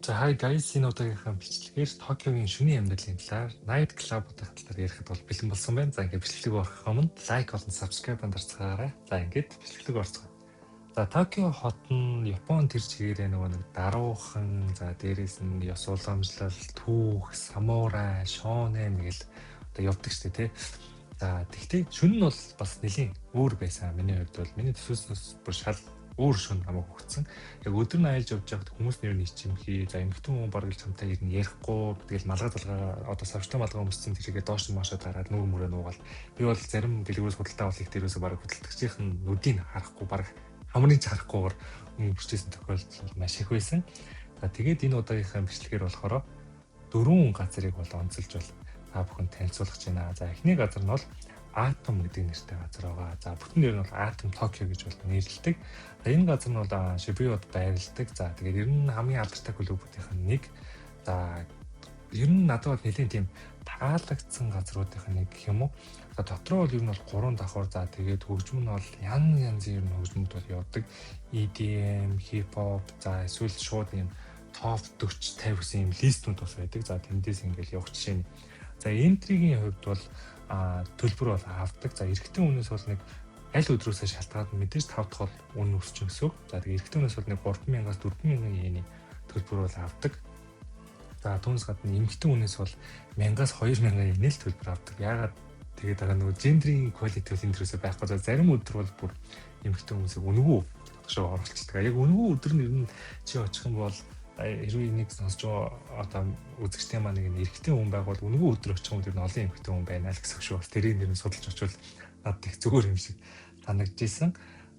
За hi guys, энэ удаагийнхаа бичлэгээр Токиогийн шөнийн амьдралын талаар, Night Club-уудын талаар ярихад бол бэлэн болсон байна. За ингээд бичлэг орохын өмнө лайк болон subscribe дарцгаарай. За ингээд бичлэг орцгоо. За Токио хот нь Япон тэр чигээрээ нөгөө нэг даруухан, за дээрээс нь ёс уламжлал, түүх, самурай, шонен гэл одоо явдаг штэ тий. За тэгтээ шөнө нь бол бас нэлийн өөр байсан. Миний хувьд бол миний төсөөснөөс бүр шал өөр шөнө намайг өгцөн. Яг өдөр нь айлж явж байхад хүмүүс нэр нь ичимхий, за эмхтэн хүн бараг л чамтай ирнэ ярихгүй, тэгэл малгай залгаа одоо савчтай малгай өмссөн тэрийгээ доош нь маашаа дараад нүг мөрөө нуугаал. Би бол зарим дэлгүүрээс худалдаа авах их дээрээс бараг худалдагчийн нүдийг харахгүй бараг хамрын харахгүйгээр өнгөрчсэн тохиолдол маш их байсан. За тэгээд энэ удаагийнхаа бичлэгээр болохоор дөрвөн газрыг бол онцолж бол та бүхэнд танилцуулах гэж байна. За эхний газар нь бол Atom гэдэг нэртэй газар байгаа. За бүтэн нэр нь бол Atom Tokyo гэж бол нэрлэдэг. Энэ газар нь бол Shibuya-д байрладаг. За тэгээд ер нь хамгийн алдартай клубүүдийнх нь нэг. За ер нь надад бол нэлийн тийм таалагдсан газруудынх нь нэг гэх юм уу. За дотроо бол ер нь бол 3 давхар. За тэгээд хөгжим нь бол янзын ер нь хөгжмөд бол явдаг. EDM, хип-хоп, за эсвэл шууд юм топ 40 50 гэсэн юм листүүд бас байдаг. За тэндээс ингээл явах жишээ нь. За энтригийн хувьд бол төлбөр бол авдаг. За эрэгтэй хүнээс бол нэг аль өдрөөсөө шалтгаалаад мэдээж 5 дахь бол үнэ өсч өсөв. За тэгээд эрэгтэй хүнээс бол нэг 3,000-аас 4,000 йений төлбөр бол авдаг. За түүнээс гадна эмэгтэй хүнээс бол 1,000-аас 2,000 йений л төлбөр авдаг. Яагаад тэгээд байгаа нөгөө гендрийн quality бол энэ төрөөсөө байхгүй. За зарим өдөр бол бүр эмэгтэй хүмүүсийг үнэгүй шүү оруулцдаг. Яг үнэгүй өдөр нь ер нь чи очих юм бол хэрвээ энийг сонсож байгаа одоо үзэгчдийн маань нэг эрэгтэй хүн байгуул үнэгүй өдөр очих юм тэр нь олон эмэгтэй хүн байна л гэсэн шүү. Бас тэрийг нэр нь судалж очивол надад их зүгээр юм шиг санагдчихсэн.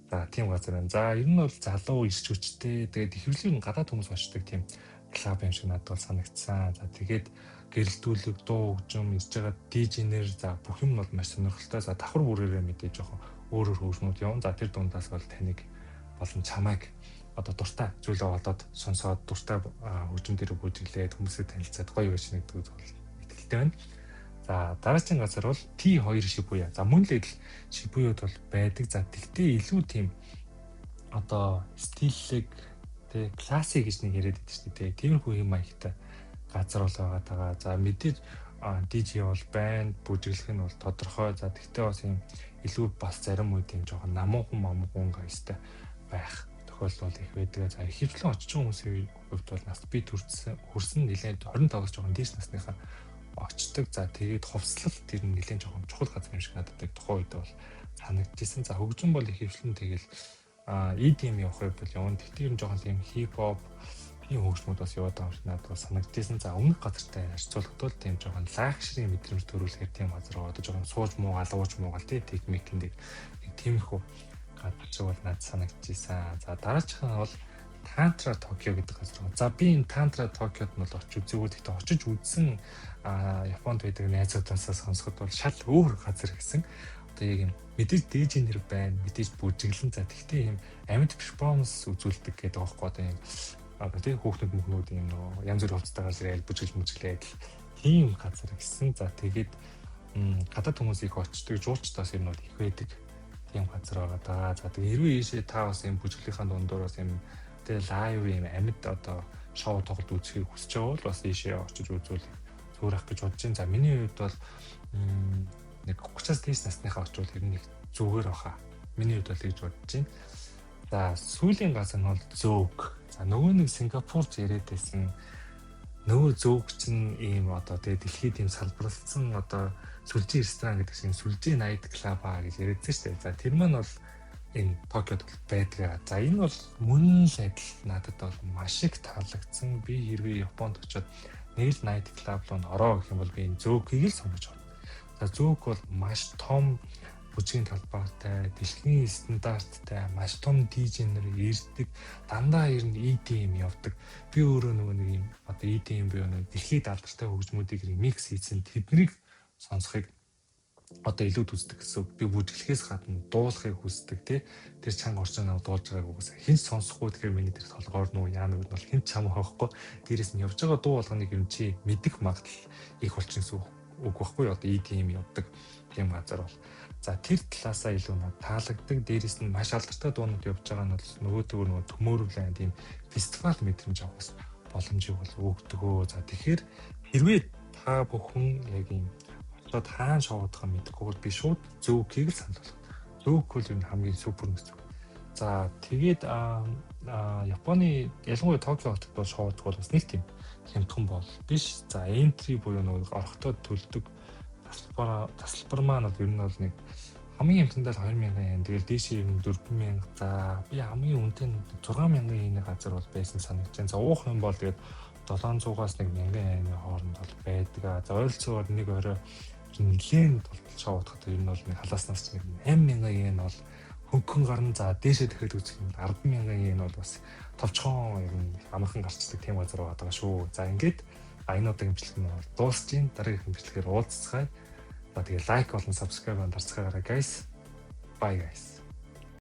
За тийм газар байна. За ер нь бол залуу ирч хүчтэй тэгээд ихвэрлэн гадаад хүмүүс очдог тийм клуб юм шиг надад бол санагдсан. За тэгээд гэрэлтүүлэг, дуу хөгжим, ирж байгаа DJ-нэр за бүх юм бол маш сонирхолтой. За давхар бүрээрээ мэдээж жоохон өөрөөр хөгжмүүд явна. За тэр дундаас бол таныг болон чамайг одоо дуртай зүйлээ олоод сонсоод дуртай хөгжим дээр бүжиглээд хүмүүстэй танилцаад гоё байж нэгдэг бол итгэлтэй байна. За дараагийн газар бол T2 Shibuya. За мөн л Shibuya-д бол байдаг. За тэгтээ илүү тийм одоо стилэг тэ классик гэж нэг яриад байдаг шүү дээ. Тиймэрхүү юм маягтай газар бол байгаа. За мэдээж DJ бол байна, бүжиглэх нь бол тодорхой. За тэгтээ бас юм илүү бас зарим үед юм жоохон намуухан гайстай байх тохиолдол их байдаг. За ихэвчлэн очиж байгаа хүмүүсийн хувьд бол нас би хүрсэн нэлээд 25-аас жоохон дээш насныхаа очдог. За тэгээд хувцлал тэр нэлээд жоохон чухал газар юм шиг надад тухайн үед бол санагдчихсэн. За хөгжим бол ихэвчлэн тэгэл EDM явах үед бол явна. Тэгтээ юм жоохон тийм хип-хоп ийм хөгжмүүд бас яваад байгаа юм шиг надад санагдчихсэн. За өмнөх газартай харьцуулбал тийм жоохон лакшри мэдрэмж төрүүлэхээр тийм газар байгаа. Одоо жоохон сууж муугаал, ууж муугаал техникэнд нэг тиймэрхүү гадарч бол надад санагдчихсан. За дараачих нь бол Tantra Tokyo гэдэг газар. За би энэ Tantra Tokyo-д нь бол очиж үзээгүй. Гэхдээ очиж үзсэн Японд байдаг найзуудаасаа сонсоход бол шал өөр газар гэсэн. Одоо яг юм мэдээж DJ-нэр байна, мэдээж бүжиглэн. За тэгтээ юм амьд перформанс үзүүлдэг гэдэг аахгүй одоо юм тийм хүүхдүүд мөхнүүд юм нөө янз бүрийн хувцастайгаар зэрэг бүжиглээд тийм газар гэсэн. За тэгээд гадаад хүмүүс их очдог, жуулчдаас юм их байдаг. Тийм газар байгаа даа. За тэгээ хэрвээ ийшээ та бас юм бүжиглийнхаа дундуур бас юм тэгээ лайв юм амьд одоо шоу тоглолт үзэхийг хүсэж байгаа бол бас ийшээ очиж үзүүл зүгээр ах гэж бодож байна. За миний хувьд бол нэг 30-аас дээш насныхаа очивол ер нь их зүгээр баха. Миний хувьд бол гэж бодож байна. За сүүлийн газар нь бол зөөг. За нөгөө нэг Сингапурт яриад байсан нөгөө зөөг чинь ийм одоо тэгээ дэлхийд ийм салбарлсан одоо сүлжээ ресторан гэдэг шиг сүлжээ найт клуб гэж яриадсан шүү дээ. За тэр маань бол энэ Токиод байдаг. За энэ бол мөн л адил надад бол маш их таалагдсан. Би хэрвээ Японд очиод нэг л найт клуб руу ороо гэх юм бол би энэ зөөгийг л сонгож байна. За зөөг бол маш том бүжгийн талбайтай, дэлхийн стандарттай, маш том DJ-нэр ирдэг, дандаа ер нь EDM явдаг. Би өөрөө нөгөө нэг юм одоо EDM буюу нэг дэлхийд алдартай хөгжмүүдийг микс хийсэн тэднийг сонсохыг одоо илүү үздэг гэсэн. Би бүжиглэхээс гадна дуулахыг хүсдэг тий. Тэр чанга орчин намайг дуулж байгааг угсаа хэн сонсохгүй тэгэхээр миний тэр толгоор нуу яана гэвэл хэн ч чам хоохгүй. Дээрээс нь явж байгаа дуу болгоныг юм чи мэдэх магадлал их болчихсон үг байхгүй одоо EDM явдаг тийм газар бол. За тэр талаасаа илүү надад таалагддаг. Дээрээс нь маш алдартай дуунууд явж байгаа нь бол нөгөө төмөөрөвлэн тийм фестивал мэдрэмж авах боломжийг бол өгдөгөө. За тэгэхээр хэрвээ та бүхэн яг юм очоод хаана шоудах юм мэдэхгүй бол би шууд зөөгхийг л санал болгох. Зөөгх бол юм хамгийн супер мэт. За тэгээд Японы ялангуяа Токио хотод бол шоудах бол бас нэг тийм хямдхан бол биш. За entry буюу нэг орохдоо төлдөг тасалбар маань бол ер нь бол нэг хамгийн хямдтандаа 2000 yen. Тэгэл дээшээ юм 4000. За би хамгийн үнэтэй нь 6000 yen газар бол байсан санагдаж байна. За уух юм бол тэгээд 700-аас 1000 yen хооронд бол байдаг. За ойролцоогоор нэг орой нэлээд толтол шоудахад ер нь бол нэг халааснаас нэг 8000 yen бол хөнгөн гарна. За дээшээ дахиад үзэх юм 100000 yen бол бас товчхон ер нь амархан гарчдаг тийм газар байгаа шүү. За ингээд энэ удаагийн бичлэг нь дуусж байна. Дараагийн бичлэгээр уулзцгаая. За тэгээ лайк болон subscribe дарцгаарай guys. Bye guys.